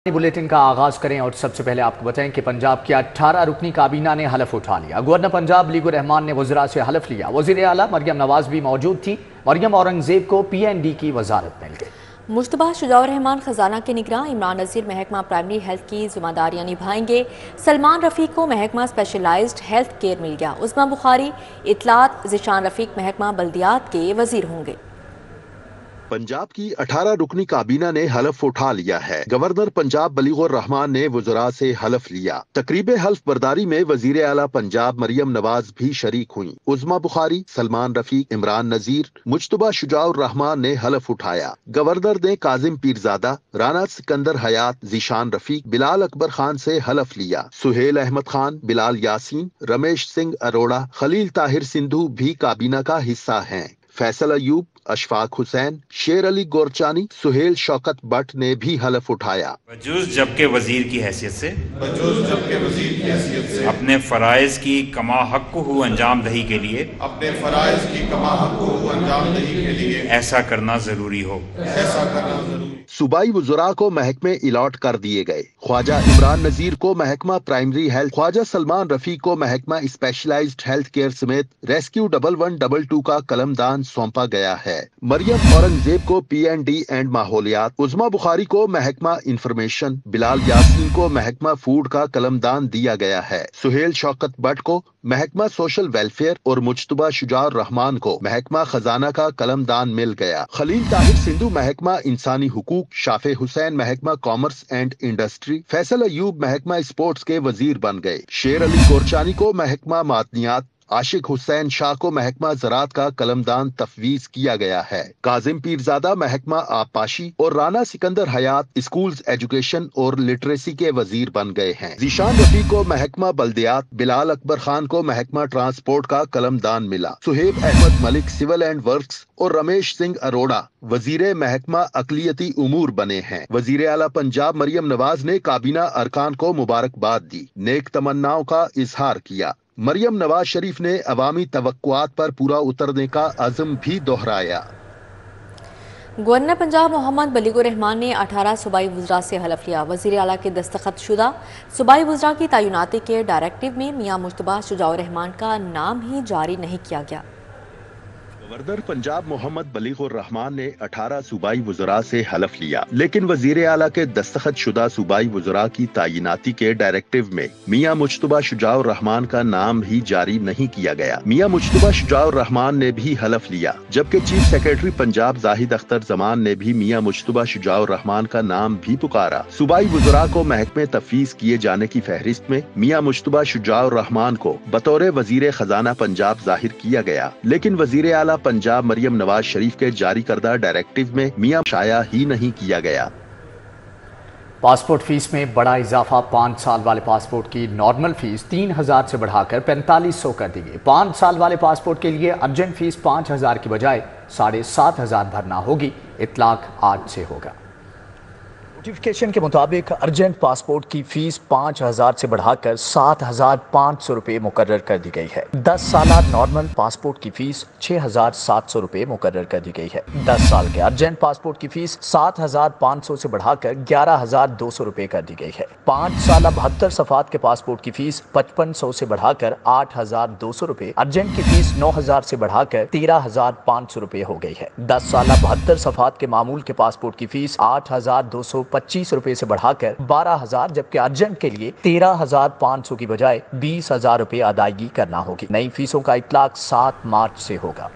Bulletin का आगाज करें और सबसे पहले आपको बताएं कि पंजाब की 18 रुकनी काबीना ने हलफ उठा लिया। गवर्नर पंजाब वलीगुर रहमान ने वज़रा से हलफ लिया। वज़ीर आला मरियम नवाज भी मौजूद थी। मरियम औरंगजेब को PND की वजारत मिल गई। मुश्तबा शुजाउर रहमान खजाना के निगरां, इमरान नज़ीर महकमा प्राइमरी हेल्थ की जिम्मेदारियां निभाएंगे। सलमान रफीक को महकमा स्पेशलाइज्ड हेल्थ केयर मिल गया। उस्मा बुखारी इत्तलात, ज़ीशान रफीक महकमा बल्दियात के वजीर होंगे। पंजाब की 18 रुकनी काबीना ने हलफ उठा लिया है। गवर्नर पंजाब बलीगुर रहमान ने वज़रा से हलफ लिया। तकरीब हल्फ बर्दारी में वजीर आला पंजाब मरियम नवाज भी शरीक हुई। उस्मा बुखारी, सलमान रफीक, इमरान नज़ीर, मुज्तबा शुजाउर रहमान ने हलफ उठाया। गवर्नर ने काजिम पीरजादा, राना सिकंदर हयात, ज़ीशान रफीक, बिलाल अकबर खान से हलफ लिया। सुहेल अहमद खान, बिलाल यासीन, रमेश सिंह अरोड़ा, खलील ताहिर सिंधु भी काबीना का हिस्सा हैं। फैसल अयूब, अशफाक हुसैन, शेर अली गोरचानी, सुहेल शौकत बट ने भी हलफ उठाया। बजूज़ जबकि वजीर की हैसियत से अपने फ़राइज़ की कमा हक़्क़ुहु अंजाम दही के लिए ऐसा करना ज़रूरी हो। सूबाई वज़रा को महकमे अलॉट कर दिए गए। ख्वाजा इमरान नज़ीर को महकमा प्राइमरी हेल्थ, ख्वाजा सलमान रफीक को महकमा स्पेशलाइज्ड हेल्थ केयर समेत रेस्क्यू 1112 का कलमदान सौंपा गया है। मरियम औरंगजेब को PND एंड माहौलियात, उस्मा बुखारी को महकमा इंफॉर्मेशन, बिलाल यासीन को महकमा फूड का कलमदान दिया गया है। सुहेल शौकत बट को महकमा सोशल वेलफेयर और मुज्तबा शुजाउर रहमान को महकमा खजाना का कलमदान मिल गया। खलील ताहिर सिंधु महकमा इंसानी हुकूक, शाफे हुसैन महकमा commerce and industry, Faisal Ayub महकमा स्पोर्ट्स के वजीर बन गए। शेर अली गोरचानी को महकमा मादनियात, आशिक हुसैन शाह को महकमा ज़राअत का कलमदान तफवीज किया गया है। काजिम पीरजादा महकमा आबपाशी और राना सिकंदर हयात स्कूल्स एजुकेशन और लिटरेसी के वजीर बन गए हैं। ज़ीशान रफीक को महकमा बल्दियात, बिलाल अकबर खान को महकमा ट्रांसपोर्ट का कलमदान मिला। Suhaib Ahmed Malik civil and works और रमेश सिंह अरोड़ा वजीरे महकमा अकलियती उमूर बने हैं। वजीर आला पंजाब मरियम नवाज ने काबीना अरकान को मुबारकबाद दी, नेक तमन्नाओं का इजहार किया। मरियम नवाज शरीफ ने अवामी तवक्कुआत पर पूरा उतरने का अज़म भी दोहराया। गवर्नर पंजाब मोहम्मद बलीगुर रहमान ने 18 सूबाई वज़रा से हलफ लिया। वज़ीर आला के दस्तखत शुदा सूबाई वज़रा की तैनाती के डायरेक्टिव में मियां मुश्तबा शुजाउर रहमान का नाम ही जारी नहीं किया गया। गवर्नर पंजाब मोहम्मद बलीगुर रहमान ने 18 सूबाई वज़रा से हलफ लिया, लेकिन वजीर आला के दस्तखत शुदा सूबाई वज़रा की तैनाती के डायरेक्टिव में मियां मुज्तबा शुजाउर रहमान का नाम ही जारी नहीं किया गया। मियां मुज्तबा शुजाउर रहमान ने भी हलफ लिया, जबकि चीफ सेक्रेटरी पंजाब जाहिद अख्तर जमान ने भी मियां मुज्तबा शुजाउर रहमान का नाम भी पुकारा। सूबाई वज़रा को महकमे तफवीज किए जाने की फहरिस्त में मियां मुज्तबा शुजाउर रहमान को बतौर वजीर खजाना पंजाब जाहिर किया गया, लेकिन वजीर आला पंजाब मरियम नवाज शरीफ के जारी करदा डायरेक्टिव में मियां शाया ही नहीं किया गया। पासपोर्ट फीस में बड़ा इजाफा। 5 साल वाले पासपोर्ट की नॉर्मल फीस 3000 से बढ़ाकर 4500 कर दी गई। 5 साल वाले पासपोर्ट के लिए अर्जेंट फीस 5000 की बजाय 7500 भरना होगी। इतलाक आज से होगा। नोटिफिकेशन के मुताबिक अर्जेंट पासपोर्ट की फीस 5000 से बढ़ाकर 7500 रुपये मुकर्रर कर दी गई है। 10 साल नॉर्मल पासपोर्ट की फीस 6700 रुपये मुकर्रर कर दी गई है। 10 साल के अर्जेंट पासपोर्ट की फीस 7500 से बढ़ाकर 11200 रुपये कर दी गई है। 5 साल 72 सफात के पासपोर्ट की फीस 5500 से बढ़ाकर 8200 रुपये, अर्जेंट की फीस 9000 से बढ़ाकर 13500 रुपये हो गई है। 10 साल 72 सफात के मामूल के पासपोर्ट की फीस 8225 रुपए से बढ़ाकर 12000, जबकि अर्जेंट के लिए 13500 की बजाय 20000 रुपए अदायगी करना होगी। नई फीसों का इतलाक 7 मार्च से होगा।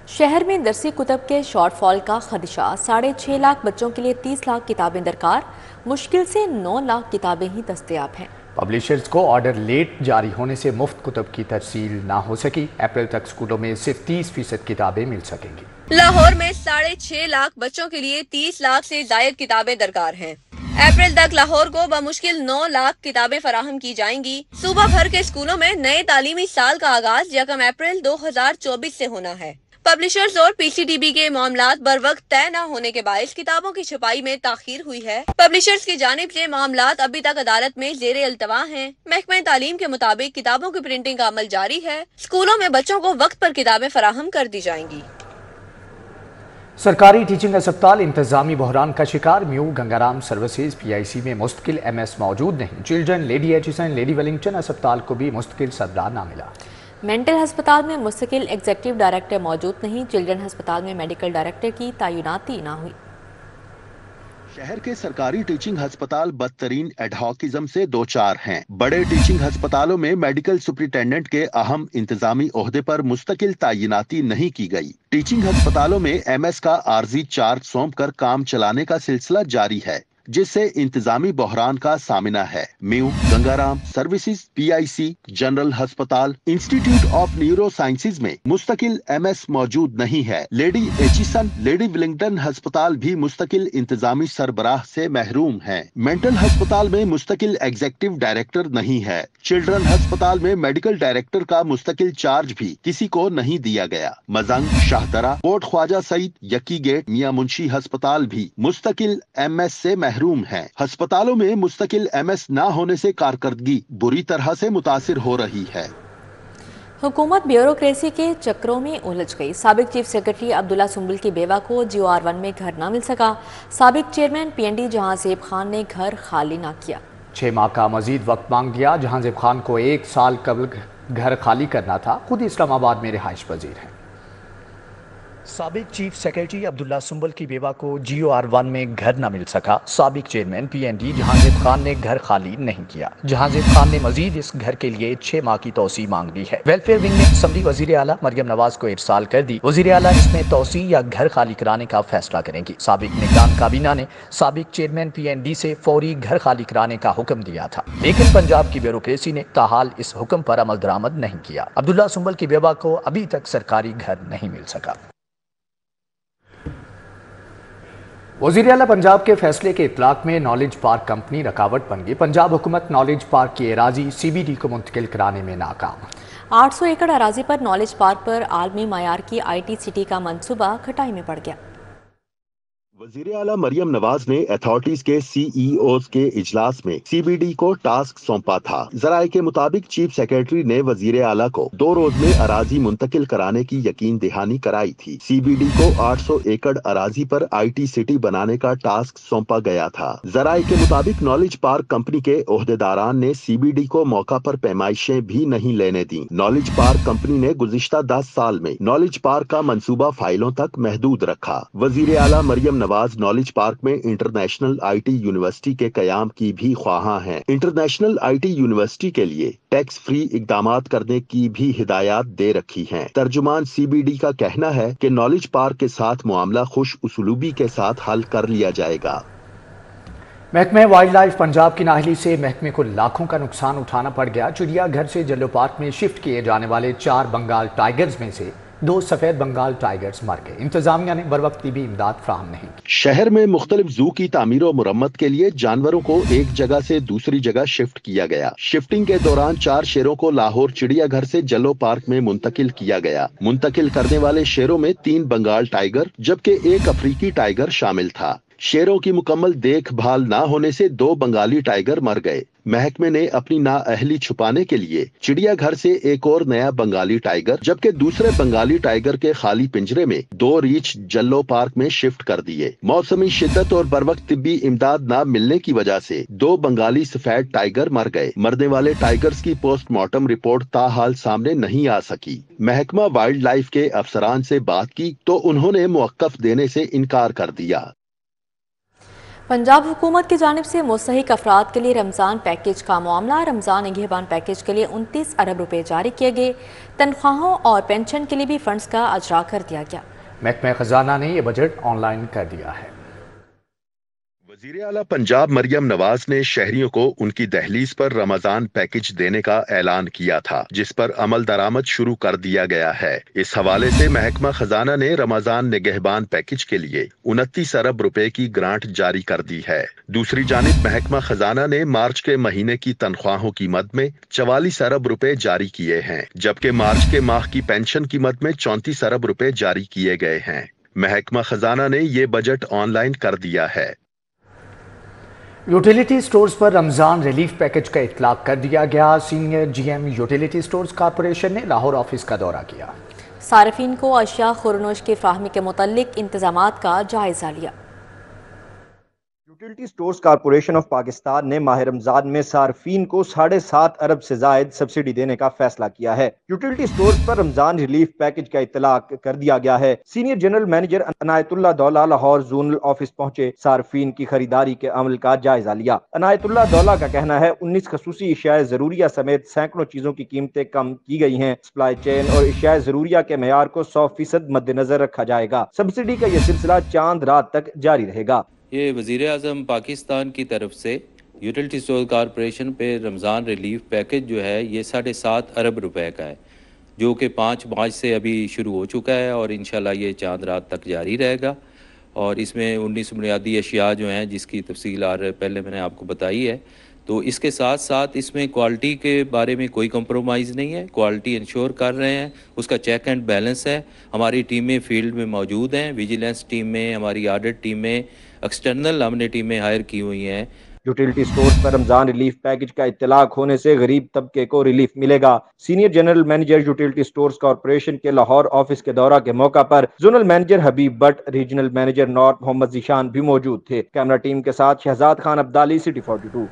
शहर में दरसी कुतब के शॉर्टफॉल का खदशा। 6.5 लाख बच्चों के लिए 30 लाख किताबें दरकार। मुश्किल से 9 लाख किताबें ही दस्तयाब हैं। पब्लिशर्स को ऑर्डर लेट जारी होने से मुफ्त कुतब की तरसील ना हो सकी। अप्रैल तक स्कूलों में सिर्फ 30% किताबें मिल सकेंगी। लाहौर में 6.5 लाख बच्चों के लिए 30 लाख से जायद किताबें दरकार हैं। अप्रैल तक लाहौर को बमुश्किल 9 लाख किताबें फराहम की जाएंगी। सूबा भर के स्कूलों में नए तालीमी साल का आगाज 1 अप्रैल 2024 से होना है। पब्लिशर्स और PCTB के मामलात बर वक्त तय न होने के बायस किताबों की छपाई में ताखीर हुई है। पब्लिशर्स की जानिब से मामलात अभी तक अदालत में ज़ेरे अल्तवा हैं। महकमा तालीम के मुताबिक किताबों की प्रिंटिंग का अमल जारी है। स्कूलों में बच्चों को वक्त पर किताबें फराहम कर दी जाएंगी। सरकारी टीचिंग अस्पताल इंतजामी बहरान का शिकार। म्यू गंगाराम सर्विसेज PIC में मुस्तकिल MS मौजूद नहीं। Children, lady Aitchison, lady Wellington अस्पताल को भी मुस्तकिल सरबराह ना मिला। मेंटल अस्पताल में मुस्तकिल एग्जीक्यूटिव डायरेक्टर मौजूद नहीं। चिल्ड्रन अस्पताल में मेडिकल डायरेक्टर की तैनाती ना हुई। शहर के सरकारी टीचिंग अस्पताल बदतरीन एडहॉकिज्म से दो चार हैं। बड़े टीचिंग अस्पतालों में मेडिकल सुपरिटेंडेंट के अहम इंतजामी ओहदे पर मुस्तकिल तैनाती नहीं की गई। टीचिंग अस्पतालों में MS का आर्जी चार्ज सौंप कर काम चलाने का सिलसिला जारी है, जिससे इंतजामी बहरान का सामना है। Mu Gangaram services PIC, general अस्पताल, इंस्टीट्यूट ऑफ न्यूरो साइंसेज में मुस्तकिल MS मौजूद नहीं है। लेडी एचिसन, लेडी वेलिंगटन अस्पताल भी मुस्तकिल इंतजामी सरबराह से महरूम है। मेंटल अस्पताल में मुस्तकिल एग्जीक्यूटिव डायरेक्टर नहीं है। चिल्ड्रन अस्पताल में मेडिकल डायरेक्टर का मुस्तकिल चार्ज भी किसी को नहीं दिया गया। मजंग, शाहदरा, कोट ख्वाजा सईद, यकी गेट, मियां मुंशी अस्पताल भी मुस्तकिल MS से महरूम है। अस्पतालों में मुस्तकिल MS ना होने से कारकर्दगी बुरी तरह से मुतासिर हो रही है। हुकूमत ब्यूरोक्रेसी के चक्रों में उलझ गई। साबिक चीफ सेक्रेटरी अब्दुल्ला सुंबुल की बेवा को GOR1 में घर न मिल सका। साबिक चेयरमैन PND जहांजेब खान ने घर खाली ना किया। 6 माह का मजीद वक्त मांग दिया। जहांजेब खान को 1 साल कबल घर खाली करना था। खुद इस्लामाबाद में रिहाइश पजीर है। साबिक चीफ सेक्रेटरी अब्दुल्ला सुंबुल की बेवा को GOR1 में घर न मिल सका। साबिक चेयरमैन PND जहांजेब खान ने घर खाली नहीं किया। जहांजेब खान ने मजीद इस घर के लिए 6 माह की तोसी मांग ली है। वेलफेयर विंग ने असम्बली वजीर आला मरियम नवाज को इरसाल कर दी। वजीर आला इसमें तोसी या घर खाली कराने का फैसला करेंगी। साबिक निगरान काबीना ने साबिक चेयरमैन PND से फौरी घर खाली कराने का हुक्म दिया था, लेकिन पंजाब की ब्यूरोक्रेसी ने ताहाल इस हुक्म पर अमल दरामद नहीं किया। अब्दुल्ला सुंबुल की बेवा को अभी तक सरकारी घर नहीं मिल सका। वज़ीर आला पंजाब के फैसले के इतलाक में नॉलेज पार्क कंपनी रकावट बन गई। पंजाब हुकूमत नॉलेज पार्क की अराजी CBD को मुंतकिल कराने में नाकाम। 800 एकड़ अराजी पर नॉलेज पार्क पर आलमी मायार की IT सिटी का मंसूबा खटाई में पड़ गया। वजीर आला मरियम नवाज ने अथॉरिटीज के CEOs के इजलास में CBD को टास्क सौंपा था। जराये के मुताबिक चीफ सेक्रेटरी ने वजीर आला को 2 रोज में अराजी मुंतकिल कराने की यकीन दहानी कराई थी। CBD को 800 एकड़ अराजी पर IT सिटी बनाने का टास्क सौंपा गया था। जराये के मुताबिक नॉलेज पार्क कंपनी के ओहदेदारान ने CBD को मौका पर पैमाइशें भी नहीं लेने दी। नॉलेज पार्क कंपनी ने गुज़िश्ता 10 साल में नॉलेज पार्क का मंसूबा फाइलों तक महदूद रखा। वजीर आला मरियम नवाज नॉलेज पार्क में इंटरनेशनल IT यूनिवर्सिटी के कयाम की भी ख्वाहां हैं। इंटरनेशनल IT यूनिवर्सिटी के लिए टैक्स फ्री इकदामात करने की भी हिदायत दे रखी हैं। तर्जुमान CBD का कहना है कि नॉलेज पार्क के साथ मामला खुश उसलूबी के साथ हल कर लिया जाएगा। महकमे वाइल्ड लाइफ पंजाब की नाहली से महकमे को लाखों का नुकसान उठाना पड़ गया। चिड़िया घर से जल्लो पार्क में शिफ्ट किए जाने वाले 4 बंगाल टाइगर्स में से 2 सफेद बंगाल टाइगर्स मर गए। इंतजामिया ने बरवक्त भी इमदाद फ्राहम नहीं की। शहर में मुख्तलिफ जू की तामीर और मुरम्मत के लिए जानवरों को एक जगह से दूसरी जगह शिफ्ट किया गया। शिफ्टिंग के दौरान 4 शेरों को लाहौर चिड़ियाघर से जल्लो पार्क में मुंतकिल किया गया। मुंतकिल करने वाले शेरों में 3 बंगाल टाइगर जबकि 1 अफ्रीकी टाइगर शामिल था। शेरों की मुकम्मल देखभाल न होने से 2 बंगाली टाइगर मर गए। महकमे ने अपनी नाअहली छुपाने के लिए चिड़ियाघर से एक और नया बंगाली टाइगर जबकि दूसरे बंगाली टाइगर के खाली पिंजरे में 2 रीछ जल्लो पार्क में शिफ्ट कर दिए। मौसमी शिद्दत और बरवक्त तिब्बी इमदाद न मिलने की वजह से 2 बंगाली सफेद टाइगर मर गए। मरने वाले टाइगर्स की पोस्टमार्टम रिपोर्ट ताहाल सामने नहीं आ सकी। महकमा वाइल्ड लाइफ के अफसरान से बात की तो उन्होंने मुवक्कफ देने से इनकार कर दिया। पंजाब हुकूमत की जानिब से मुस्तहिक अफराद के लिए रमज़ान पैकेज का मामला। रमज़ान निगहबान पैकेज के लिए 29 अरब रुपए जारी किए गए। तनख्वाहों और पेंशन के लिए भी फंड्स का अजरा कर दिया गया। महकमा खजाना ने यह बजट ऑनलाइन कर दिया है। वजीर आला पंजाब मरियम नवाज ने शहरियों को उनकी दहलीज पर रमजान पैकेज देने का ऐलान किया था, जिस पर अमल दरामद शुरू कर दिया गया है। इस हवाले से महकमा खजाना ने रमजान निगहबान पैकेज के लिए 29 अरब रुपए की ग्रांट जारी कर दी है। दूसरी जानिब महकमा खजाना ने मार्च के महीने की तनख्वाहों की मद में 44 अरब रुपए जारी किए हैं, जबकि मार्च के माह की पेंशन की मद में 34 अरब रुपए जारी किए गए हैं। महकमा खजाना ने ये बजट ऑनलाइन कर दिया है। यूटिलिटी स्टोर्स पर रमजान रिलीफ पैकेज का इतलाक कर दिया गया। Senior GM utility stores corporation ने लाहौर ऑफिस का दौरा किया। صارفین کو اشیاء خورنوش کی فراہمی کے متعلق انتظامات کا جائزہ لیا۔ Utility stores corporation of Pakistan نے ماہ رمضان میں صارفین کو 7.5 ارب سے زائد سبسڈی دینے کا فیصلہ کیا ہے۔ یوٹیلٹی سٹورز پر رمضان ریلیف پیکج کا اطلاق کر دیا گیا ہے۔ سینئر جنرل مینیجر عنایت اللہ دولہ لاہور زونل آفس پہنچے، صارفین کی خریداری کے عمل کا جائزہ لیا۔ عنایت اللہ دولہ کا کہنا ہے 19 خصوصی اشیاء ضروریہ سمیت سینکڑوں چیزوں کی قیمتیں کم کی گئی ہیں۔ سپلائی چین اور اشیاء ضروریہ کے معیار کو 100% مد نظر رکھا جائے گا۔ سبسڈی کا یہ سلسلہ چاند رات تک جاری رہے گا۔ یہ وزیر اعظم پاکستان کی طرف سے یوٹیلٹی اسٹور کارپوریشن پہ رمضان ریلیف پیکج جو ہے یہ 7.5 ارب روپے کا ہے، جو کہ 5 مارچ سے ابھی شروع ہو چکا ہے اور انشاءاللہ یہ چاند رات تک جاری رہے گا۔ اور اس میں 19 بنیادی اشیاء جو ہیں جس کی تفصیل پہلے میں نے آپ کو بتائی ہے، تو اس کے ساتھ ساتھ اس میں کوالٹی کے بارے میں کوئی کمپرومائز نہیں ہے، کوالٹی انشور کر رہے ہیں، اس کا چیک اینڈ بیلنس ہے۔ ہماری ٹیمیں فیلڈ میں موجود ہیں، ویجیلنس ٹیم میں، ہماری آڈٹ ٹیم میں، ایکسٹرنل ہم نے ٹیمیں ہائر کی ہوئی ہیں۔ یوٹیلٹی سٹورز پر رمضان ریلیف پیکج کا اطلاق ہونے سے غریب طبقے کو ریلیف ملے گا۔ Senior general manager utility stores corporation کے لاہور آفس کے دورہ کے موقع پر zonal manager Habib Butt, regional manager north Muhammad Zeeshan بھی موجود تھے۔ کیمرہ ٹیم کے ساتھ Shahzad Khan Abdali, city 42۔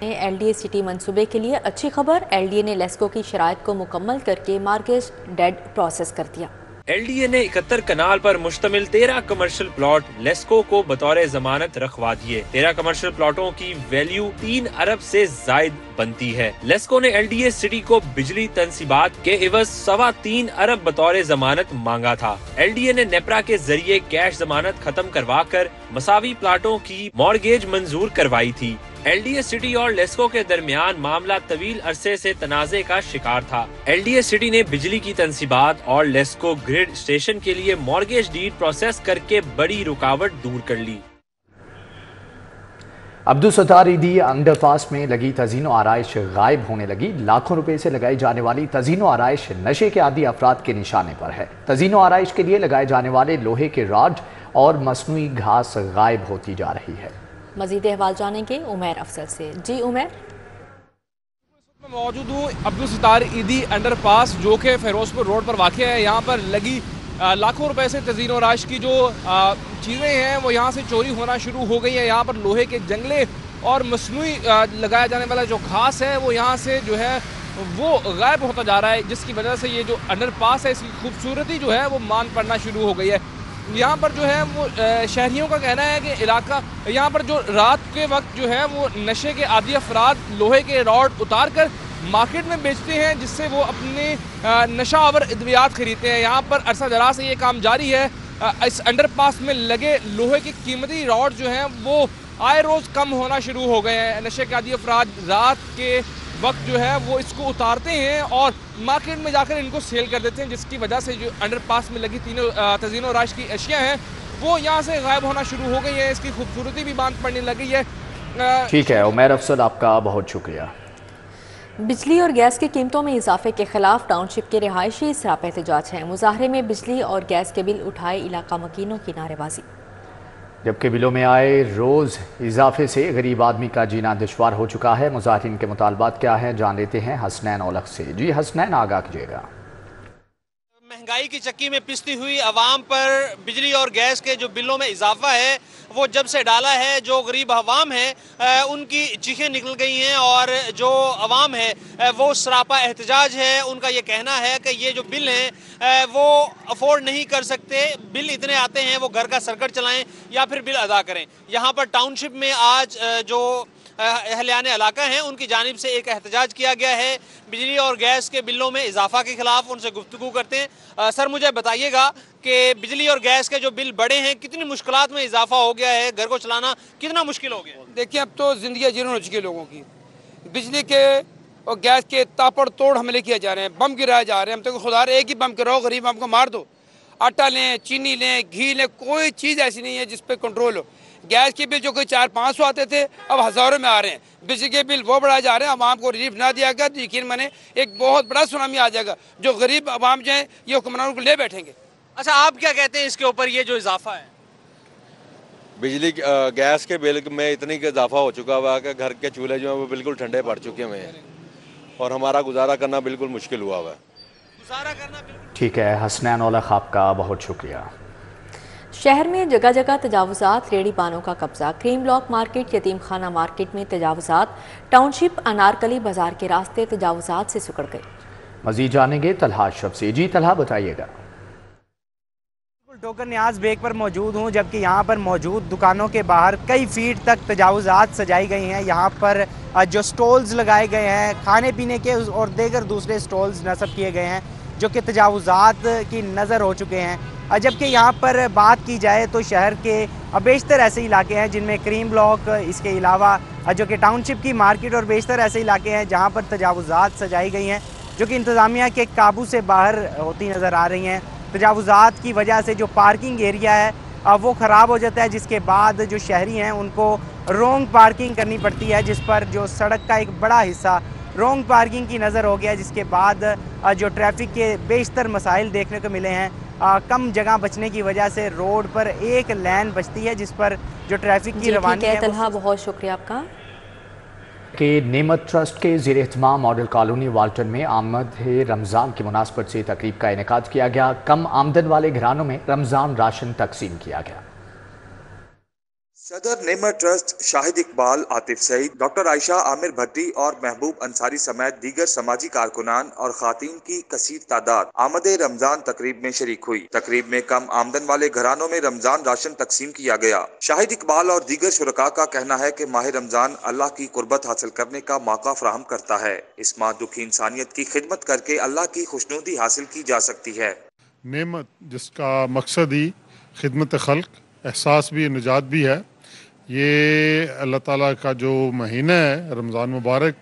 L D A city منصوبے کے لیے اچھی خبر، ایل ڈی اے نے لیسکو کی شرائط کو مکمل کر کے مارگیج ڈیڈ پروسیس کر دیا۔ ایل ڈی اے نے 71 کنال پر مشتمل 13 کمرشل پلاٹ لیسکو کو بطور ضمانت رکھوا دیے۔ 13 کمرشل پلاٹوں کی ویلیو 3 ارب سے زائد بنتی ہے۔ لیسکو نے ایل ڈی اے سٹی کو بجلی تنصیبات کے عوض 3.25 ارب بطور ضمانت مانگا تھا۔ ایل ڈی اے نے نیپرا کے ذریعے کیش ضمانت ختم کروا کر مساوی پلاٹوں کی مارگیج منظور کروائی تھی۔ ایل ڈی اے سٹی اور لیسکو کے درمیان معاملہ طویل عرصے سے تنازع کا شکار تھا۔ ایل ڈی اے سٹی نے بجلی کی تنصیبات اور لیسکو گریڈ اسٹیشن کے لیے مارگیج ڈیڈ پروسیس کر کے بڑی رکاوٹ دور کر لی۔ عبدالستار عیدی انڈر پاس میں لگی تزئین و آرائش غائب ہونے لگی۔ لاکھوں روپے سے لگائی جانے والی تزئین و آرائش نشے کے عادی افراد کے نشانے پر ہے۔ تزئین و آرائش کے لیے لگائے جانے والے لوہے کے راڈ اور مصنوعی گھاس غائب ہوتی جا رہی ہے۔ مزید احوال جانیں گے عمیر افضل سے۔ جی عمیر۔ میں موجود ہوں عبدالستار عیدی انڈر پاس جو کہ فیروز پور روڈ پر واقع ہے۔ یہاں پر لگی لاکھوں روپے سے تزئین و آرائش کی جو چیزیں ہیں وہ یہاں سے چوری ہونا شروع ہو گئی ہیں۔ یہاں پر لوہے کے جنگلے اور مصنوعی لگایا جانے والا جو گھاس ہے وہ یہاں سے جو ہے وہ غائب ہوتا جا رہا ہے، جس کی وجہ سے یہ جو انڈر پاس ہے اس کی خوبصورتی جو ہے وہ مان پڑنا شروع ہو گئی ہے۔ یہاں پر جو ہے وہ شہریوں کا کہنا ہے کہ علاقہ یہاں پر جو رات کے وقت جو ہے وہ نشے کے عادی افراد لوہے کے راڈ اتار کر مارکیٹ میں بیچتے ہیں، جس سے وہ اپنے نشہ آور ادویات خریدتے ہیں۔ یہاں پر عرصہ دراز سے یہ کام جاری ہے۔ اس انڈر پاس میں لگے لوہے کے قیمتی راڈ جو ہیں وہ آئے روز کم ہونا شروع ہو گئے ہیں۔ نشے کے عادی افراد رات کے وقت جو ہے وہ اس کو اتارتے ہیں اور مارکیٹ میں جا کر ان کو سیل کر دیتے ہیں، جس کی وجہ سے جو انڈر پاس میں لگی تینوں تزئین و آرائش کی اشیاء ہیں وہ یہاں سے غائب ہونا شروع ہو گئی ہیں۔ اس کی خوبصورتی بھی باند پڑنے لگی ہے۔ ٹھیک ہے عمیر افضل، آپ کا بہت شکریہ۔ بجلی اور گیس کی قیمتوں میں اضافے کے خلاف ٹاؤن شپ کے رہائشی سراپا احتجاج ہیں۔ مظاہرے میں بجلی اور گیس کے بل اٹھائے علاقہ مکینوں کی نعرے بازی۔ جبکہ بلوں میں آئے روز اضافے سے غریب آدمی کا جینا دشوار ہو چکا ہے۔ مظاہرین کے مطالبات کیا ہیں جان لیتے ہیں حسنین اولخ سے۔ جی حسنین، آگاہ کیجیے گا۔ مہنگائی کی چکی میں پستی ہوئی عوام پر بجلی اور گیس کے جو بلوں میں اضافہ ہے وہ جب سے ڈالا ہے، جو غریب عوام ہے ان کی چیخیں نکل گئی ہیں اور جو عوام ہے وہ سراپا احتجاج ہے۔ ان کا یہ کہنا ہے کہ یہ جو بل ہیں وہ افورڈ نہیں کر سکتے، بل اتنے آتے ہیں وہ گھر کا سرکٹ چلائیں یا پھر بل ادا کریں۔ یہاں پر ٹاؤن شپ میں آج جو اہلیان علاقہ ہیں ان کی جانب سے ایک احتجاج کیا گیا ہے بجلی اور گیس کے بلوں میں اضافہ کے خلاف۔ ان سے گفتگو کرتے ہیں۔ سر مجھے بتائیے گا کہ بجلی اور گیس کے جو بل بڑے ہیں، کتنی مشکلات میں اضافہ ہو گیا ہے، گھر کو چلانا کتنا مشکل ہو گیا؟ دیکھیں اب تو زندگی جیرون ہو چکی ہے لوگوں کی۔ بجلی کے اور گیس کے تاپڑ توڑ حملے کیے جا رہے ہیں، بم گرائے جا رہے ہیں۔ ہم تو خدا ایک ہی بم گراؤ، غریب ہم کو مار دو۔ آٹا لیں، چینی لیں، گھی لیں، کوئی چیز ایسی نہیں ہے جس پہ کنٹرول ہو۔ گیس کے بل جو کوئی 400-500 آتے تھے اب ہزاروں میں آ رہے ہیں۔ بجلی کے بل وہ بڑھائے جا رہے ہیں۔ عوام کو ریلیف نہ دیا گیا تو یقین مانے ایک بہت بڑا سونامی آ جائے گا، جو غریب عوام جو ہیں یہ حکمرانوں کو لے بیٹھیں گے۔ اچھا آپ کیا کہتے ہیں اس کے اوپر، یہ جو اضافہ ہے؟ بجلی گیس کے بل میں اتنی اضافہ ہو چکا ہوا ہے کہ گھر کے چولہے جو ہیں وہ بالکل ٹھنڈے پڑ چکے ہوئے ہیں اور ہمارا گزارا کرنا بالکل مشکل ہوا ہوا ہے۔ گزارا کرنا بالکل ठीक है हसनैन औला खाब का बहुत शुक्रिया। शहर में जगह जगह तजावुजात, रेडी पानों का कब्जा, क्रीम ब्लॉक मार्केट, यतीम खाना मार्केट में तजावुजात, टाउनशिप अनारकली बाजार के रास्ते तजावुजात से सिकुड़ गए। मजीद जानेंगे तलहा अशरफ से। जी तलहा बताइएगा। टोकन न्याज बेग पर मौजूद हूँ, जबकि यहाँ पर मौजूद दुकानों के बाहर कई फीट तक तजावुजात सजाई गई हैं। यहाँ पर जो स्टॉल्स लगाए गए हैं खाने पीने के और दीगर दूसरे स्टॉल्स नस्ब किए गए हैं जो कि तजावुजात की नज़र हो चुके हैं। जबकि यहाँ पर बात की जाए तो शहर के बेशतर ऐसे इलाके हैं जिनमें क्रीम ब्लॉक, इसके अलावा जो कि टाउनशिप की मार्केट और बेशतर ऐसे इलाके हैं जहाँ पर तजावुजात सजाई गई हैं जो कि इंतज़ामिया के काबू से बाहर होती नज़र आ रही हैं। तजावुजात की वजह से जो पार्किंग एरिया है वो ख़राब हो जाता है, जिसके बाद जो शहरी हैं उनको रोंग पार्किंग करनी पड़ती है, जिस पर जो सड़क का एक बड़ा हिस्सा रोंग पार्किंग की नज़र हो गया, जिसके बाद जो ट्रैफिक के बेशतर मसाइल देखने को मिले हैं। कम जगह बचने की वजह से रोड पर एक लेन बचती है जिस पर जो ट्रैफिक की रवानी है। तलहा बहुत शुक्रिया आपका। के नेमत ट्रस्ट के ज़ेर एहतमाम मॉडल कॉलोनी वाल्टन में आमद रमज़ान की मुनासबत से तकरीब का इनेकाद किया गया। कम आमदन वाले घरानों में रमज़ान राशन तकसीम किया गया। सदर नेमत ट्रस्ट शाहिद इकबाल, आतिफ सईद, डॉक्टर आयशा आमिर भट्टी और महबूब अंसारी समेत दीगर समाजी कारकुनान और खातीन की कसीर तादाद आमदे रमजान तकरीब में शरीक हुई। तकरीब में कम आमदन वाले घरानों में रमजान राशन तकसीम किया गया। शाहिद इकबाल और दीगर शुरका का कहना है कि माह रमजान अल्लाह की कुर्बत हासिल करने का मौका फराहम करता है। इस माह दुखी इंसानियत की खिदमत करके अल्लाह की खुशनुदी हासिल की जा सकती है। नेमत जिसका मकसद ही खिदमत खल्क, एहसास भी, निजात भी है, ये अल्लाह ताला का जो महीना है रमज़ान मुबारक,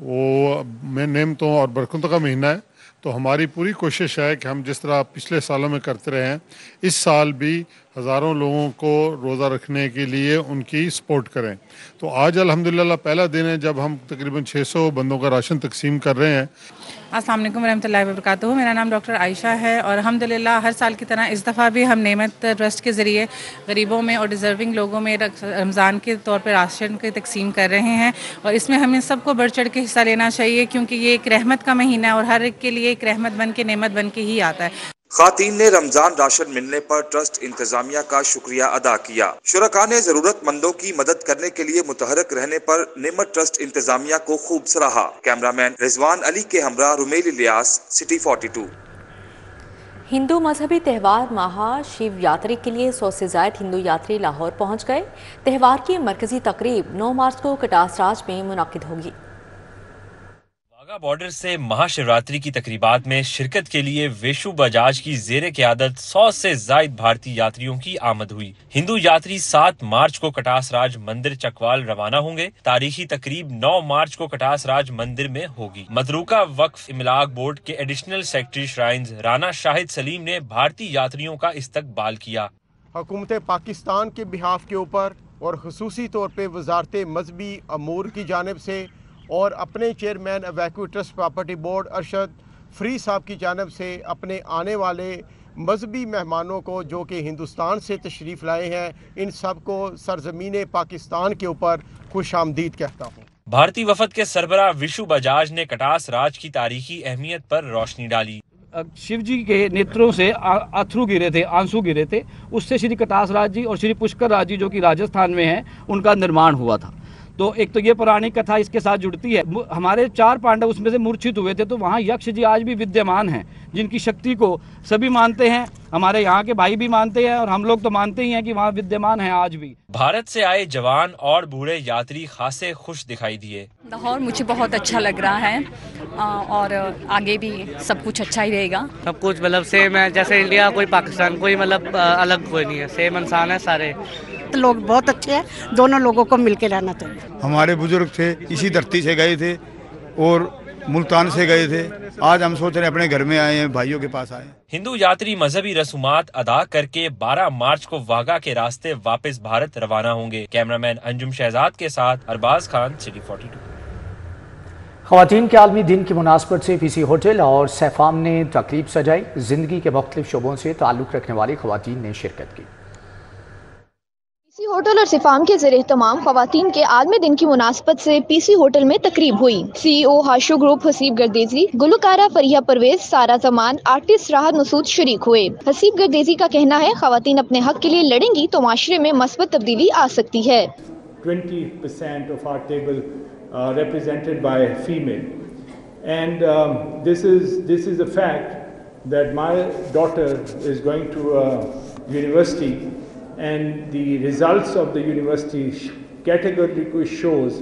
वो नेमतों और बरकतों का महीना है। तो हमारी पूरी कोशिश है कि हम जिस तरह पिछले सालों में करते रहे हैं, इस साल भी हज़ारों लोगों को रोज़ा रखने के लिए उनकी सपोर्ट करें। तो आज अल्हम्दुलिल्लाह पहला दिन है जब हम तकरीबन 600 बंदों का राशन तकसीम कर रहे हैं। अस्सलाम वालेकुम रहमतुल्लाहि व बरकातुहू। मेरा नाम डॉक्टर आयशा है और अल्हम्दुलिल्लाह हर साल की तरह इस दफ़ा भी हम नेमत ट्रस्ट के ज़रिए गरीबों में और डिज़र्विंग लोगों में रमज़ान के तौर पर राशन की तकसीम कर रहे हैं। और इसमें हमें सबको बढ़ चढ़ के हिस्सा लेना चाहिए क्योंकि ये एक रहमत का महीना है और हर एक के लिए एक रहमत बन के नेमत बन के ही आता है। खातीन ने रमजान राशन मिलने पर ट्रस्ट इंतजामिया का शुक्रिया अदा किया। शुरका ने जरूरतमंदों की मदद करने के लिए मुतहरक रहने पर नेमत ट्रस्ट इंतजामिया को खूब सराहा। कैमरामैन रिजवान अली के हमरा रुमेल इलियास, सिटी 42। हिंदू मजहबी त्यौहार महा शिव यात्री के लिए 100 से ज़ायद हिंदू यात्री लाहौर पहुंच गए। त्यौहार की मरकजी तकरीब 9 मार्च को कटासराज में मुनाकिद होगी। बॉर्डर से महाशिवरात्रि की तकरीबात में शिरकत के लिए वेशु बजाज की ज़ेरे क़यादत 100 से ज़ायद भारतीय यात्रियों की आमद हुई। हिंदू यात्री 7 मार्च को कटासराज मंदिर चकवाल रवाना होंगे। तारीखी तकरीब 9 मार्च को कटासराज मंदिर में होगी। मदरूका वक्फ इमलाक बोर्ड के additional secretary shrines Rana Shahid Salim ने भारतीय यात्रियों का इस्तकबाल किया। हुकूमत पाकिस्तान के बिहाफ के ऊपर और खुसूसी तौर पर वजारत मजहबी अमूर की जानिब से और अपने chairman evacuee trust property board Arshad फ्री साहब की जानिब से अपने आने वाले मजहबी मेहमानों को जो कि हिंदुस्तान से तशरीफ़ लाए हैं, इन सब को सरजमीन पाकिस्तान के ऊपर खुश आमदीद कहता हूँ। भारतीय वफद के सरबराह विशु बजाज ने कटासराज की तारीखी अहमियत पर रोशनी डाली। शिव जी के नेत्रों से अथरू गिरे थे, आंसू गिरे थे, उससे श्री कटासराज जी और श्री पुष्कर राज जी जो कि राजस्थान में हैं, उनका निर्माण हुआ था। तो एक तो ये पौराणिक कथा इसके साथ जुड़ती है। हमारे 4 पांडव उसमें से मूर्छित हुए थे, तो वहाँ यक्ष जी आज भी विद्यमान हैं जिनकी शक्ति को सभी मानते हैं। हमारे यहाँ के भाई भी मानते हैं और हम लोग तो मानते ही हैं कि वहाँ विद्यमान हैं आज भी। भारत से आए जवान और बूढ़े यात्री खासे खुश दिखाई दिए। लाहौर मुझे बहुत अच्छा लग रहा है और आगे भी सब कुछ अच्छा ही रहेगा। सब कुछ मतलब सेम है, जैसे इंडिया कोई पाकिस्तान, कोई मतलब अलग कोई नहीं है, सेम इंसान है सारे। तो लोग बहुत अच्छे हैं, दोनों लोगों को मिलके रहना चाहिए। हमारे बुजुर्ग थे, इसी धरती से गए थे और मुल्तान से गए थे। आज हम सोच रहे हैं अपने घर में आए हैं, भाइयों के पास आए। हिंदू यात्री मजहबी रसूमात अदा करके 12 मार्च को वाघा के रास्ते वापस भारत रवाना होंगे। कैमरामैन अंजुम शहजाद के साथ अरबाज खान, सिटी 42। ख़वातीन के आलमी दिन की मुनासबत से फीसी होटल और सैफाम ने तकरीब सजाई। जिंदगी के मुख्तलिफ शोबों से ताल्लुक़ रखने वाली ख़वातीन ने शिरकत की। होटल और सिफाम के ज़ेर एहतमाम ख़वातीन के आलमी दिन की मुनासबत से पीसी होटल में तकरीब हुई। CEO हाशो ग्रुप हसीब गर्देजी, गुलकारा फरिया परवेज, सारा जमान, आर्टिस्ट राहत मसूद शरीक हुए। हसीब गर्देजी का कहना है ख़वातीन अपने हक के लिए लड़ेंगी तो माशरे में मस्बत तब्दीली आ सकती है। 20% of our table represented by female, and this is a fact that my daughter is going to a university. And the results of the university categorically shows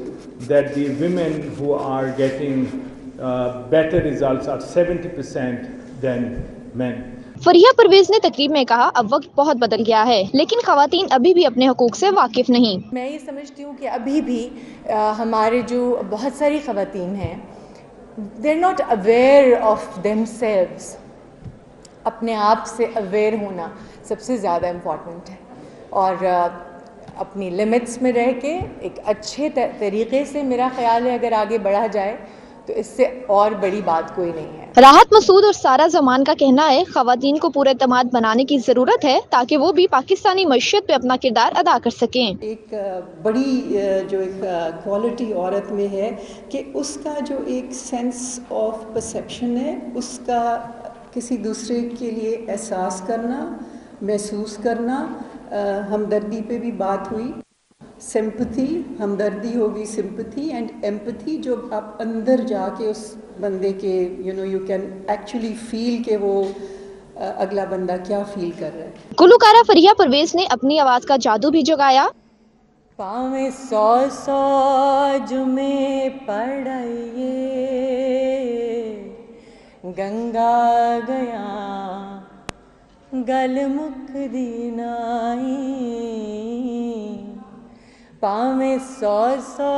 that the women who are getting better results are 70% than men. फरिया परवेज ने तकरीब में कहा, अब वक्त बहुत बदल गया है, लेकिन ख़वातीन अभी भी अपने हकूक से वाकिफ नहीं। मैं ये समझती हूँ कि अभी भी हमारे जो बहुत सारी ख़वातीन हैं, they are not aware of themselves. अपने आप से अवेयर होना सबसे ज़्यादा इम्पॉर्टेंट है और अपनी लिमिट्स में रह के एक अच्छे तरीके से मेरा ख्याल है अगर आगे बढ़ा जाए तो इससे और बड़ी बात कोई नहीं है। राहत मसूद और सारा जमान का कहना है ख़वातीन को पूरे एतमाद बनाने की ज़रूरत है ताकि वो भी पाकिस्तानी मईशत पे अपना किरदार अदा कर सकें। एक बड़ी जो एक क्वालिटी औरत में है कि उसका जो एक सेंस ऑफ परसेप्शन है, उसका किसी दूसरे के लिए एहसास करना, महसूस करना, हमदर्दी पे भी बात हुई, सिंपैथी, हमदर्दी होगी, सिंपैथी एंड एम्पैथी, जो आप अंदर जाके उस बंदे के यू कैन एक्चुअली फील के वो अगला बंदा क्या फील कर रहा है। गुलकारा फरिया परवेज ने अपनी आवाज़ का जादू भी जगाया। पावे 100 जुमे पढ़ाइए, गंगा गया गल मुकदी नाई, पावे 100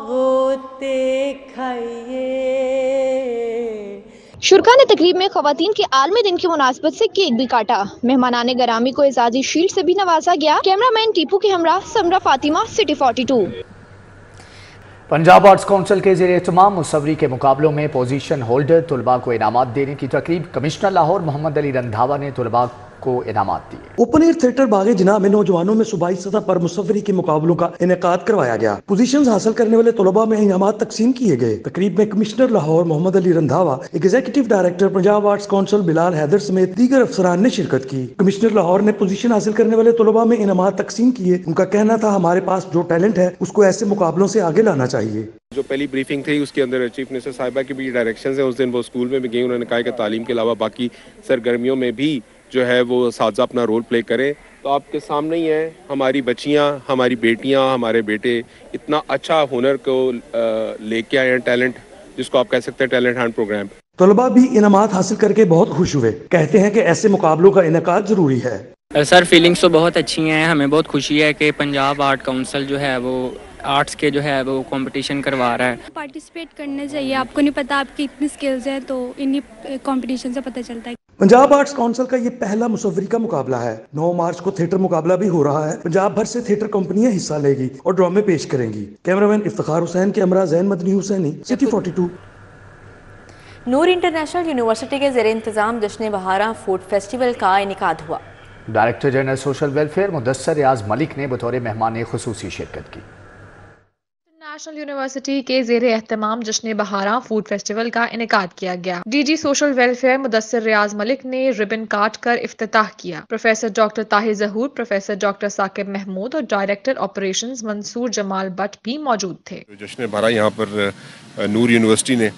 गोते खाइए। शुरका ने तकरीब में ख़वातीन के आलमी दिन की मुनासबत से केक भी काटा। मेहमानाने गरामी को एजाज़ी शील्ड से भी नवाजा गया। कैमरामैन टीपू के हमरा Samra Fatima, city 42। Punjab arts council के ज़ेर एहतमाम मुसव्वरी के मुकाबलों में पोजीशन होल्डर तलबा को इनामात देने की तकरीब कमिश्नर लाहौर मोहम्मद अली रंधावा ने तलबा को इनामात दिए। ओपन एयर थिएटर बागे जिना में नौजवानों में सूबाई सतह पर मुसव्वरी के मुकाबलों का इनेकाद करवाया गया। पोजीशंस हासिल करने वाले तलबा में इनामात तकसीम किए गए। तकरीब में commissioner Lahore Mohammad Ali Randhawa, executive director Punjab arts council Bilal Haider समेत दीगर अफसरान ने शिरकत की। कमिश्नर लाहौर ने पोजीशन हासिल करने वाले तलबा में इनामात तकसीम किए। उनका कहना था, हमारे पास जो टैलेंट है उसको ऐसे मुकाबलों से आगे लाना चाहिए। जो पहली ब्रीफिंग थी उसके अंदर चीफ मिनिस्टर साहिबा की भी डायरेक्शंस हैं। उस दिन वो स्कूल में भी गई, उन्होंने कहा कि तालीम के अलावा बाकी सरगर्मियों में भी जो है वो साजा अपना रोल प्ले करें। तो आपके सामने ही है हमारी बच्चियां, हमारी बेटियां, हमारे बेटे इतना अच्छा हुनर को लेके आए हैं, टैलेंट जिसको आप कह सकते हैं टैलेंट हंट प्रोग्राम। तलबा भी इनामात हासिल करके बहुत खुश हुए। कहते हैं कि ऐसे मुकाबलों का इनेकाद जरूरी है। सर फीलिंग्स तो बहुत अच्छी हैं। हमें बहुत खुशी है कि पंजाब आर्ट काउंसिल जो है वो आर्ट्स के जो है वो कंपटीशन करवा रहा है। पार्टिसिपेट करने चाहिए। आपको नहीं पता आपकी इतनी स्किल्स हैं तो इन्हीं कंपटीशन से पता चलता है। पंजाब आर्ट्स काउंसिल का ये पहला मुसव्वरी का मुकाबला है। 9 मार्च को थिएटर मुकाबला भी हो रहा है। पंजाब भर से थिएटर कंपनियां हिस्सा लेगी और ड्रामे पेश करेंगी। कैमरामैन इफ्तिखार हुसैन के हमरा जैन मदनी हुसैनी, सिटी 42। नूर इंटरनेशनल यूनिवर्सिटी के ज़ेर इंतज़ाम जश्न बहारा फूड फेस्टिवल का इनेकाद हुआ। Director general social welfare Mudassar Riaz Malik ने बतौर मेहमान खुसूसी शिरकत की। नेशनल यूनिवर्सिटी के ज़ेर एहतमाम जश्न बहारा फूड फेस्टिवल का इनेकाद किया गया। DG social welfare Mudassar Riaz Malik ने रिबन काट कर इफ्तिताह किया। Professor doctor Tahir Zahoor, professor doctor Saqib Mahmood और डायरेक्टर ऑपरेशंस मंसूर जमाल बट भी मौजूद थे। जश्न बहारा यहाँ पर नूर यूनिवर्सिटी ने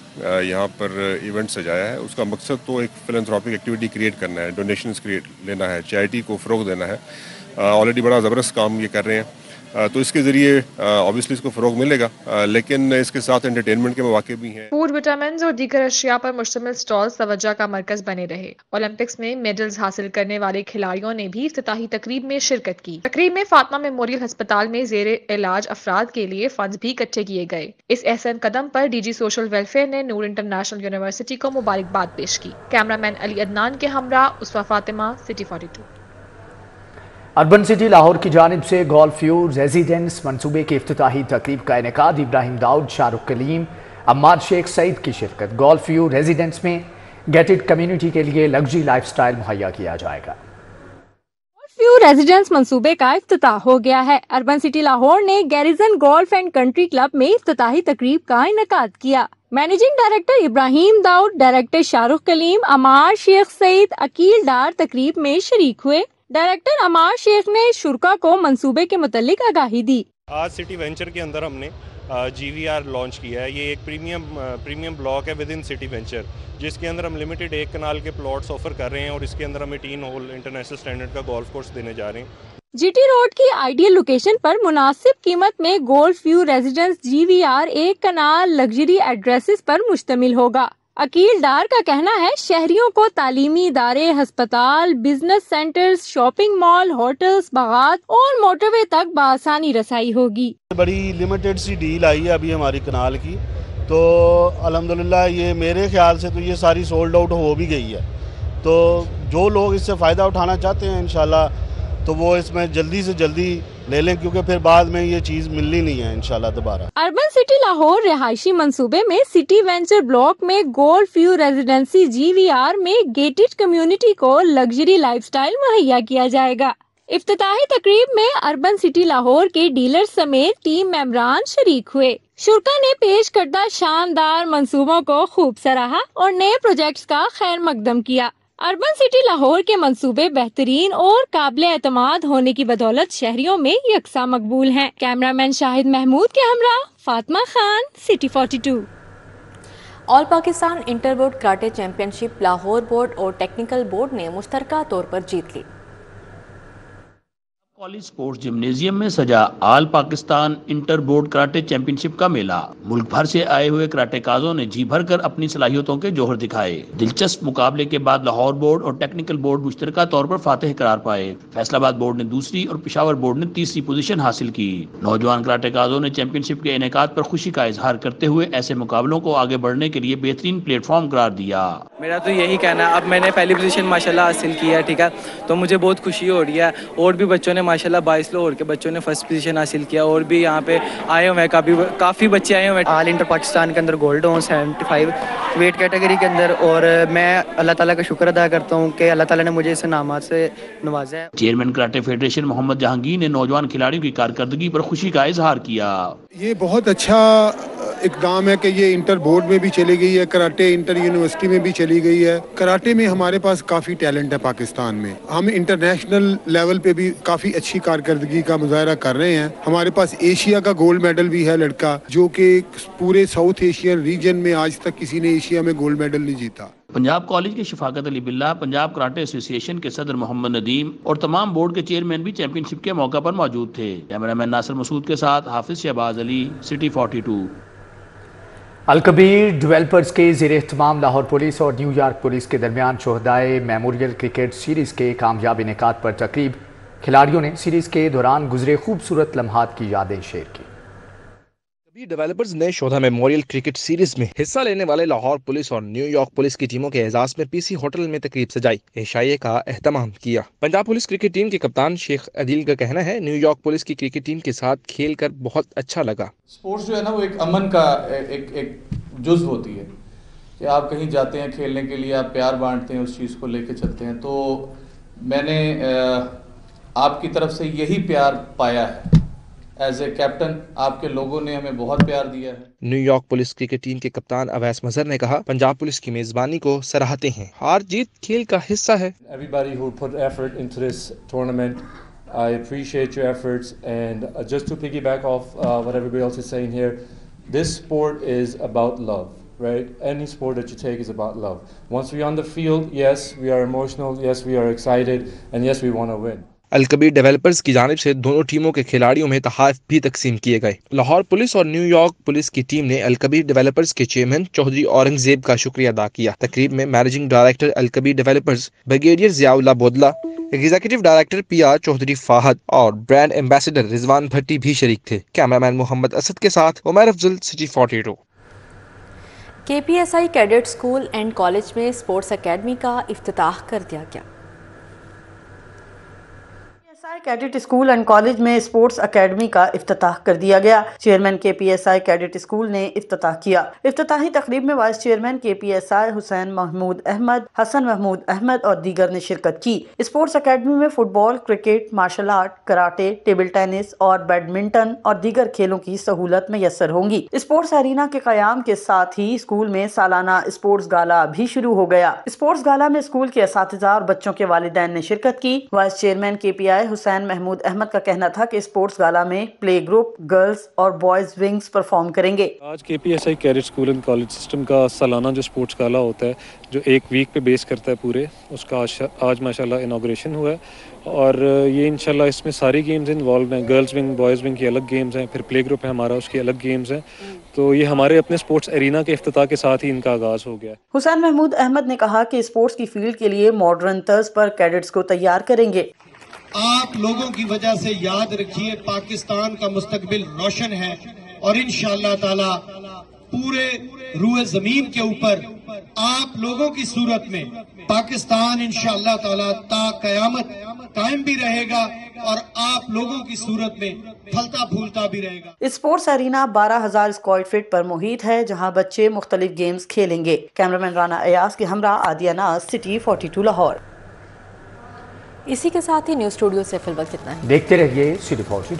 यहाँ पर इवेंट सजाया है। उसका मकसद तो एक फिलैंथ्रोपिक एक्टिविटी क्रिएट करना है, डोनेशंस लेना है, चैरिटी को फ़रोग़ देना है। ऑलरेडी बड़ा ज़बरदस्त काम ये कर रहे हैं, तो इसके ज़रिए ऑब्वियसली इसको फ़रोग़ मिलेगा, लेकिन इसके साथ एंटरटेनमेंट के मौके भी हैं। फूड, विटामिन और दीगर अशिया पर मुश्तमिल स्टॉल्स तवज्जो का मरकज़ बने रहे। ओलंपिक्स में मेडल्स हासिल करने वाले खिलाड़ियों ने भी इफ्तिताही तकरीब में शिरकत की। तकरीब में फातिमा मेमोरियल अस्पताल में ज़ेरे इलाज अफराद के लिए फंड्स भी इकट्ठे किए गए। इस अहसन कदम पर डीजी सोशल वेलफेयर ने नूर इंटरनेशनल यूनिवर्सिटी को मुबारकबाद पेश की। कैमरामैन अली अदनान के हमरा Uswa Fatima, city 42। Urban city Lahore की जानिब से गोल्फ व्यू रेजिडेंस मनसूबे की इफ्तिताही तकरीब का इनेकाद। इब्राहिम दाऊद, शाहरुख कलीम, अम्मार शेख सईद की शिरकत। गोल्फ व्यू रेजिडेंस में गेटेड कम्युनिटी के लिए लग्जरी लाइफस्टाइल मुहैया किया जाएगा। व्यू रेजिडेंस मंसूबे का इफ्तिताह हो गया है। अर्बन सिटी लाहौर ने garrison golf and country club में इफ्तिताही तकरीब का इनेकाद किया। Managing director Ibrahim Dawood, director Shahrukh Kaleem, Ammar Sheikh Saeed, Aqeel Dar तकरीब में शरीक हुए। डायरेक्टर अमार शेख ने शुरका को मंसूबे के मुतालिक आगाही दी। आज सिटी वेंचर के अंदर हमने GVR लॉन्च किया है। ये एक प्रीमियम ब्लॉक है विद इन सिटी वेंचर, जिसके अंदर हम लिमिटेड 1 कनाल के प्लॉट्स ऑफर कर रहे हैं और इसके अंदर हमें 3 होल इंटरनेशनल स्टैंडर्ड का गोल्फ कोर्स देने जा रहे हैं। GT रोड की आइडियल लोकेशन पर मुनासिब कीमत में गोल्फ व्यू रेजिडेंस GVR 1 कनाल लग्जरी एड्रेसेस पर मुश्तमिल होगा। अकील डार का कहना है शहरियों को तालीमी इदारे, अस्पताल, business centres, shopping mall, hotels, बागात और मोटरवे तक बआसानी रसाई होगी। बड़ी लिमिटेड सी डील आई है अभी हमारी कनाल की, तो अल्हम्दुलिल्लाह ये मेरे ख्याल से तो ये सारी सोल्ड आउट हो भी गई है। तो जो लोग इससे फ़ायदा उठाना चाहते हैं इंशाल्लाह तो वो इसमें जल्दी से जल्दी ले लें, क्योंकि फिर बाद में ये चीज़ मिलनी नहीं है इंशाल्लाह दोबारा। अर्बन सिटी लाहौर रिहायशी मंसूबे में सिटी वेंचर ब्लॉक में गोल्फ व्यू रेजिडेंसी GVR में गेटेड कम्युनिटी को लग्जरी लाइफस्टाइल मुहैया किया जाएगा। इफ्तिताही तकरीब में अर्बन सिटी लाहौर के डीलर समेत टीम मेंबरान शरीक हुए। शुरका ने पेश करदा शानदार मंसूबों को खूब सराहा और नए प्रोजेक्ट्स का खैर मकदम किया। अर्बन सिटी लाहौर के मंसूबे बेहतरीन और काबिल एतमाद होने की बदौलत शहरियों में यकसा मकबूल हैं। कैमरामैन शाहिद महमूद के हमरा Fatima Khan, city 42। All Pakistan inter board karate championship Lahore board और टेक्निकल बोर्ड ने मुश्तरका तौर पर जीत ली। कॉलेज स्पोर्ट्स जिम्नेजियम में सजा all Pakistan inter board karate championship का मेला। मुल्क भर से आए हुए कराटेकाजों ने जी भर कर अपनी सलाहियतों के जोहर दिखाए। दिलचस्प मुकाबले के बाद लाहौर बोर्ड और टेक्निकल बोर्ड मुश्तरका तौर पर फातेह करार पाए। फैसलाबाद बोर्ड ने दूसरी और पेशावर बोर्ड ने तीसरी पोजीशन हासिल की। नौजवान कराटेकाजों ने चैंपियनशिप के इनेकाद पर खुशी का इजहार करते हुए ऐसे मुकाबलों को आगे बढ़ने के लिए बेहतरीन प्लेटफॉर्म करार दिया। मेरा तो यही कहना है, अब मैंने पहली पोजीशन माशाल्लाह हासिल की है, ठीक है, तो मुझे बहुत खुशी हो रही है। और भी बच्चों ने माशाल्लाह 22 लाहौर के बच्चों ने फर्स्ट पोजीशन हासिल किया और भी यहाँ पे आए हुए हैं, काफ़ी बच्चे आए हुए हैं। ऑल इंटर पाकिस्तान के अंदर गोल्ड हूँ 75 वेट कैटेगरी के अंदर, और मैं अल्लाह ताला का शुक्र अदा करता हूँ कि अल्लाह ताला ने मुझे इस इनामात से नवाजा है। Chairman karate federation Mohammad Jahangir ने नौजवान खिलाड़ियों की कारकर्दगी पर खुशी का इजहार किया। ये बहुत अच्छा इकदाम है कि ये इंटर बोर्ड में भी चली गई है, कराटे इंटर यूनिवर्सिटी में भी चली गई है। कराटे में हमारे पास काफ़ी टैलेंट है पाकिस्तान में, हम इंटरनेशनल लेवल पे भी काफ़ी अच्छी कारकर्दगी का मुजाहरा कर रहे हैं। हमारे पास एशिया का गोल्ड मेडल भी है लड़का, जो कि पूरे साउथ एशियन रीजन में आज तक किसी ने एशिया में गोल्ड मेडल नहीं जीता। पंजाब कॉलेज के शफाकत अली बिल्ला, पंजाब कराटे एसोसिएशन के सदर मोहम्मद नदीम और तमाम बोर्ड के चेयरमैन भी चैंपियनशिप के मौका पर मौजूद थे। कैमरामैन नासिर मसूद के साथ हाफिज शहबाज अली, सिटी 42। अलकबीर डेवलपर्स के ज़ेर एहतमाम लाहौर पुलिस और न्यूयॉर्क पुलिस के दरमियान शोहदाए मेमोरियल क्रिकेट सीरीज़ के कामयाब इनेकाद पर तकरीब। खिलाड़ियों ने सीरीज़ के दौरान गुजरे खूबसूरत लम्हात की यादें शेयर की। डेवलपर्स ने शोधा मेमोरियल क्रिकेट सीरीज में हिस्सा लेने वाले लाहौर पुलिस और न्यूयॉर्क पुलिस की टीमों के एजाज में पीसी होटल में तकरीब सजाई, एशाइये का एहतमाम किया। पंजाब पुलिस क्रिकेट टीम के कप्तान शेख अदील का कहना है, न्यूयॉर्क पुलिस की क्रिकेट टीम के साथ खेल कर बहुत अच्छा लगा। स्पोर्ट्स जो है ना, वो एक अमन का एक जुज़्व होती है कि आप कहीं जाते हैं खेलने के लिए, आप प्यार बांटते हैं, उस चीज़ को लेके चलते हैं। तो मैंने आपकी तरफ से यही प्यार पाया है। एज ए कैप्टन आपके लोगों ने हमें बहुत प्यार दिया है। न्यूयॉर्क पुलिस क्रिकेट टीम के कप्तान अवैस मजहर ने कहा, पंजाब पुलिस की मेजबानी को सराहते हैं, हार जीत खेल का हिस्सा है। Everybody who put effort into this tournament, I appreciate your efforts, and just to piggyback off what everybody else is saying here, this sport is about love, right? Any sport that you take is about love. Once we're on the field, yes, we are emotional, yes, we are excited, and yes, we want to win. Al Kabir developers की जानिब से दोनों टीमों के खिलाड़ियों में तोहफे भी तकसीम किए गए। लाहौर पुलिस और न्यूयॉर्क पुलिस की टीम ने अलकबीर डेवलपर्स के चेयरमैन चौधरी औरंगजेब का शुक्रिया अदा किया। तकरीब में managing director Alkabir developers brigadier Ziaullah Bodla, executive director PR Chaudhry Fahad और ब्रांड एम्बेसडर रिजवान भट्टी भी शरीक थे। कैमरामैन मोहम्मद असद के साथ Umar Afzal, city 42। KPSI cadet school and college में स्पोर्ट्स अकेडमी का इफ्तिताह कर दिया गया। PSI cadet school and college में स्पोर्ट्स एकेडमी का इफ्तिताह कर दिया गया। Chairman K PSI cadet school ने इफ्तिताह किया। इफ्तिताही तकरीब में vice chairman K PSI Hussain Mahmood Ahmed, Hassan Mahmood Ahmed और दीगर ने शिरकत की। स्पोर्ट्स एकेडमी में football, cricket, martial art, karate, table tennis और बैडमिंटन और दीगर खेलों की सहूलत मैसर होंगी। स्पोर्ट्स एरिना के कयाम के साथ ही स्कूल में सालाना स्पोर्ट्स गाला भी शुरू हो गया। स्पोर्ट्स गाला में स्कूल के असातिज़ा और बच्चों के वालिदैन ने शिरकत की। Vice chairman KPI Hussain Mahmood Ahmed का कहना था कि स्पोर्ट्स गाला में प्ले ग्रुप, गर्ल्स और बॉयज विंग्स परफॉर्म करेंगे। आज KPSI cadet school and college system का सालाना जो स्पोर्ट्स गाला होता है, जो एक वीक पे बेस करता है पूरे, उसका आज माशाल्लाह इनॉग्रेशन हुआ है और ये इंशाल्लाह इसमें सारी गेम्स इन्वॉल्व हैं। गर्ल्स विंग, बॉयज़ विंग की अलग गेम्स हैं, फिर प्ले ग्रुप है हमारा, उसकी अलग गेम्स हैं। तो ये हमारे अपने स्पोर्ट्स एरिना के इफ्तिताह के साथ ही इनका आगाज़ हो गया है। हुसैन महमूद अहमद ने कहा कि स्पोर्ट्स की फील्ड के लिए मॉडर्न तर्ज पर कैडेट्स को तैयार करेंगे। आप लोगों की वजह से याद रखिए पाकिस्तान का मुस्तकबिल रोशन है और इंशाअल्लाह ताला पूरे रूए ज़मीन के ऊपर आप लोगों की सूरत में पाकिस्तान इंशाअल्लाह ताला ता क़यामत कायम भी रहेगा और आप लोगों की सूरत में फलता फूलता भी रहेगा। स्पोर्ट्स एरिना 12,000 स्क्वायर फीट पर मुहित है, जहां बच्चे मुख्तलिफ गेम्स खेलेंगे। कैमरामैन राना अयाज के हमरा आदिया नाज, सिटी 42 लाहौर। इसी के साथ ही न्यूज़ स्टूडियो से फिलहाल कितना है। देखते रहिए सिटी 42।